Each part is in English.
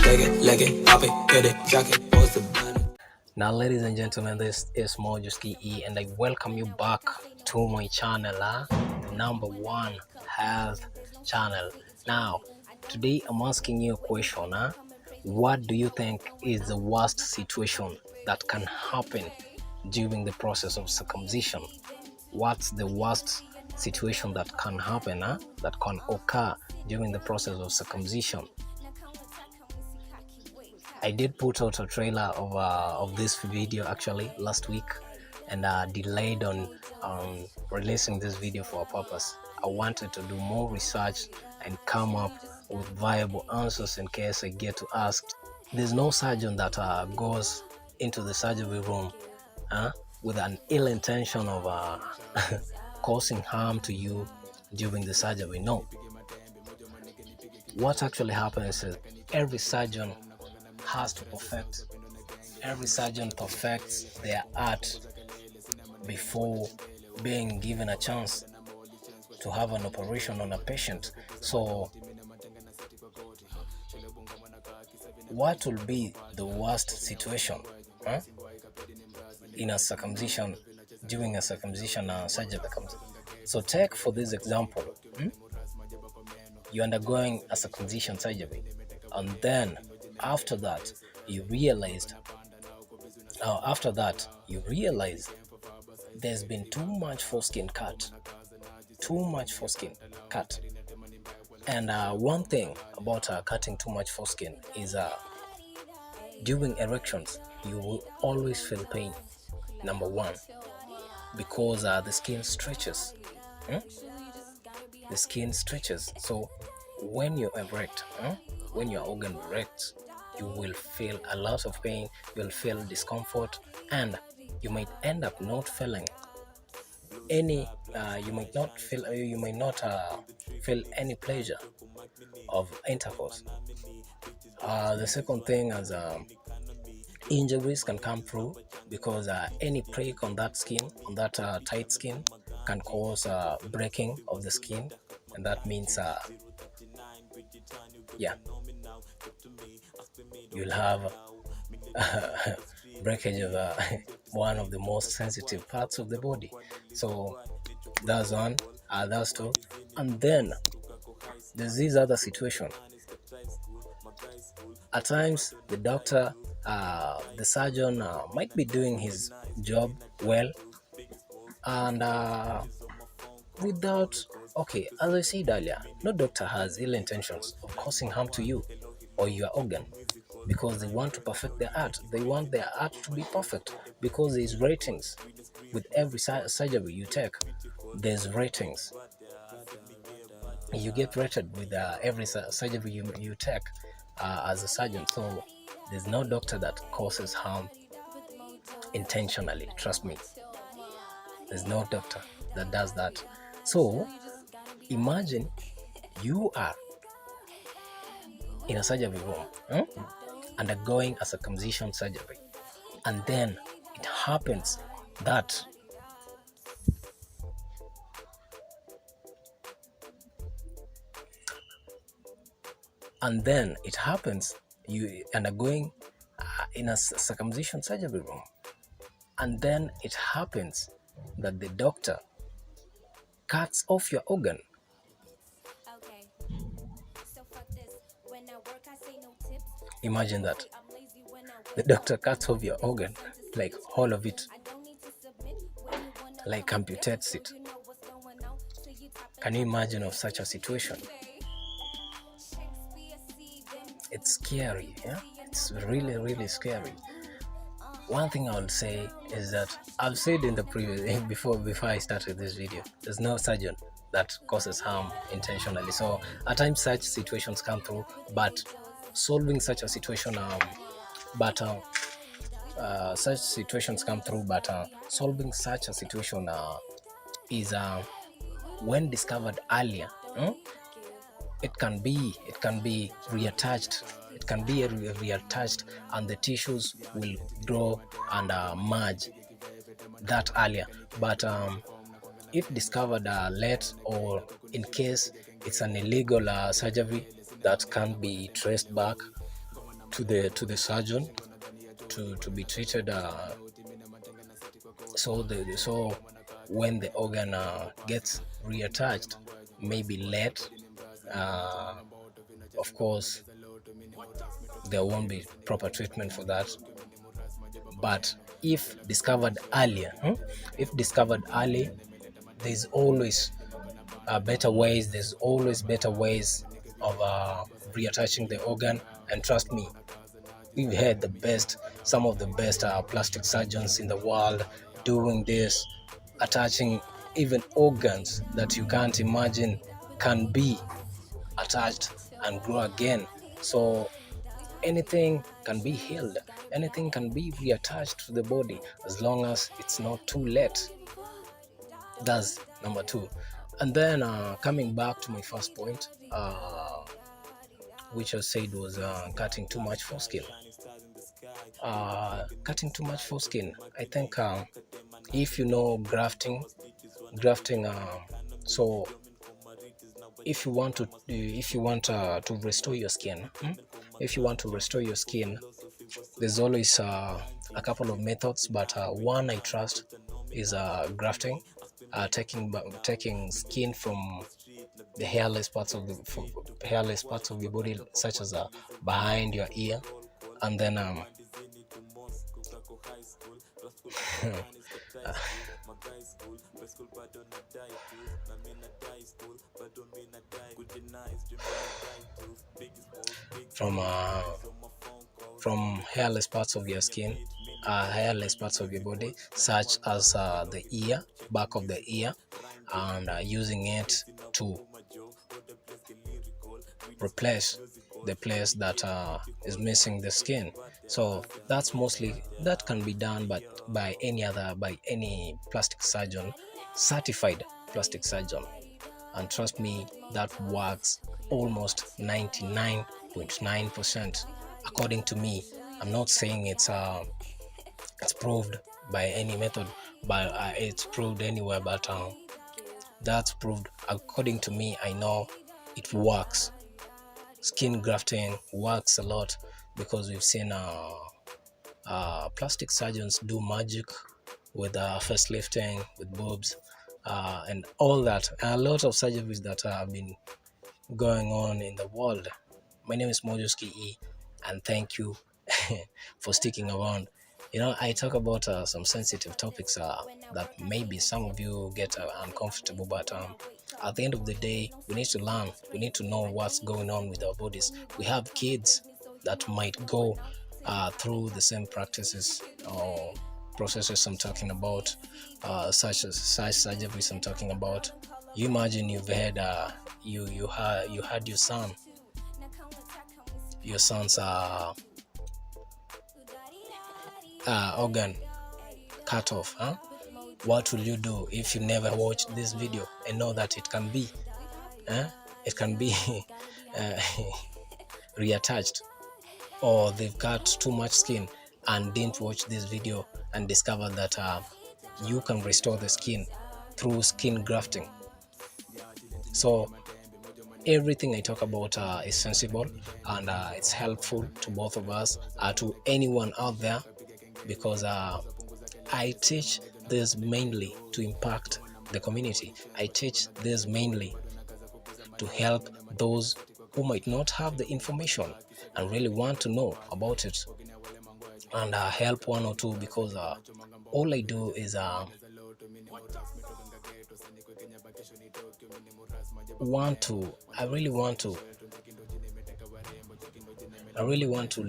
take it, leg it, pop it, get it, shock it, post it. Now, ladies and gentlemen, this is Mojuski E, and I welcome you back to my channel, the #1 health channel. Now, today I'm asking you a question. What do you think is the worst situation that can happen during the process of circumcision? What's the worst situation that can happen, that can occur during the process of circumcision? I did put out a trailer of this video actually last week, and delayed on releasing this video for a purpose. I wanted to do more research and come up with viable answers in case I get to ask. There's no surgeon that goes into the surgery room with an ill intention of causing harm to you during the surgery. No. What actually happens is every surgeon has to perfect. Every surgeon perfects their art before being given a chance to have an operation on a patient. So what will be the worst situation in a circumcision, during a circumcision surgery? So take for this example, you're undergoing a circumcision surgery, and then after that you realize there's been too much foreskin cut. And one thing about cutting too much foreskin is during erections you will always feel pain. Number one, because the skin stretches. The skin stretches. So when you erect, when your organ erects, you will feel a lot of pain, you'll feel discomfort, and you might end up not feeling any you might not feel any pleasure of intercourse. The second thing is injuries can come through, because any prick on that skin, on that tight skin, can cause breaking of the skin, and that means you'll have breakage of one of the most sensitive parts of the body. So that's one, that's two. And then there's this other situation. At times the doctor, the surgeon might be doing his job well, and without, as I said earlier, no doctor has ill intentions of causing harm to you or your organ, because they want to perfect their art. They want their art to be perfect, because there's ratings. With every surgery you take, there's ratings. You get rated with every surgery you take as a surgeon. So there's no doctor that causes harm intentionally. Trust me, there's no doctor that does that. So imagine you are in a surgery room undergoing a circumcision surgery, and then it happens that you undergoing in a circumcision surgery room, and then it happens that the doctor cuts off your organ. Imagine that. The doctor cuts off your organ, like all of it, like amputates it. Can you imagine of such a situation? It's scary, yeah? It's really, really scary. One thing I will say is that I've said in the previous, before I started this video, there's no surgeon that causes harm intentionally. So at times such situations come through, but solving such a situation, such situations come through, but solving such a situation is when discovered earlier. It can be reattached. It can be reattached, and the tissues will grow and merge that earlier. But if discovered late, or in case it's an illegal surgery that can't be traced back, to the surgeon to be treated. So when the organ gets reattached, maybe late, of course there won't be proper treatment for that. But if discovered earlier, if discovered early, there's always better ways. There's always better ways of reattaching the organ. And trust me, we've had some of the best plastic surgeons in the world doing this, attaching even organs that you can't imagine can be attached and grow again. So anything can be healed, anything can be reattached to the body as long as it's not too late. That's number two. And then coming back to my first point, which I said was cutting too much foreskin. Cutting too much foreskin. I think if you know grafting, so if you want to restore your skin, if you want to restore your skin, there's always a couple of methods, but one I trust is grafting, taking skin from the hairless parts of your body, such as behind your ear, and then from hairless parts of your skin, hairless parts of your body, such as the ear, back of the ear, and using it to replace the place that is missing the skin. So that can be done, but by any plastic surgeon, certified plastic surgeon. And trust me, that works almost 99.9%, according to me. I'm not saying it's proved by any method, but it's proved anywhere, but that's proved according to me. I know it works. Skin grafting works a lot, because we've seen plastic surgeons do magic with facelifting, with boobs, and all that. A lot of surgeries that have been going on in the world. My name is Mojoski E, and thank you for sticking around. I talk about some sensitive topics that maybe some of you get uncomfortable, but at the end of the day, we need to learn. We need to know what's going on with our bodies. We have kids that might go through the same practices or processes I'm talking about, such surgeries I'm talking about. You imagine you've had you had your son's organ cut off. What will you do if you never watched this video and know that it can be reattached, or they've cut too much skin and didn't watch this video and discover that you can restore the skin through skin grafting? So everything I talk about is sensible, and it's helpful to both of us, to anyone out there, because I teach this mainly to impact the community. I teach this mainly to help those who might not have the information and really want to know about it, and help one or two, because all I do is I really want to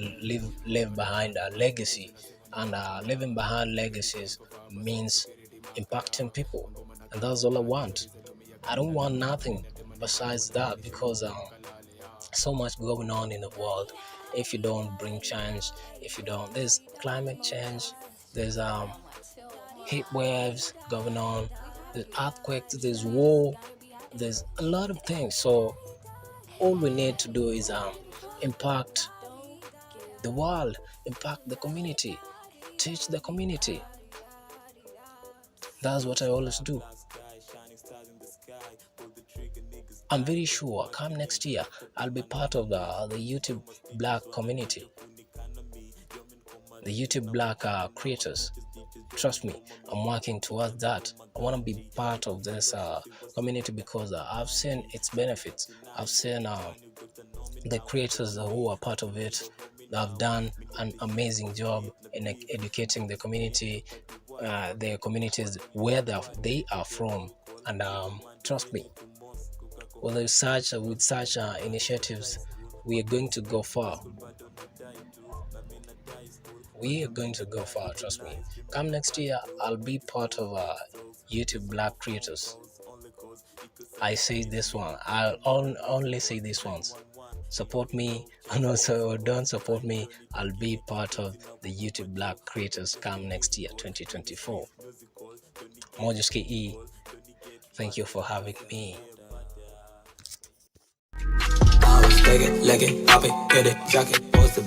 leave behind a legacy, and leaving behind legacies means impacting people, and that's all I want. I don't want nothing besides that, because so much going on in the world. If you don't bring change, there's climate change, there's heat waves going on, there's earthquakes, there's war, there's a lot of things. So all we need to do is impact the world, impact the community, teach the community. That's what I always do. I'm very sure come next year I'll be part of the YouTube Black community. the YouTube Black creators. Trust me, I'm working towards that. I want to be part of this community because I've seen its benefits. I've seen the creators who are part of it have done an amazing job in educating the community, their communities where they are from, and trust me, with such initiatives, we are going to go far. We are going to go far. Trust me. Come next year, I'll be part of YouTube Black creators. I say this one. I'll only say this once. Support me, and also don't support me. I'll be part of the YouTube Black creators come next year, 2024. Mojuski E, thank you for having me. I was take it, leg it, pop it, get it, shock it, post it.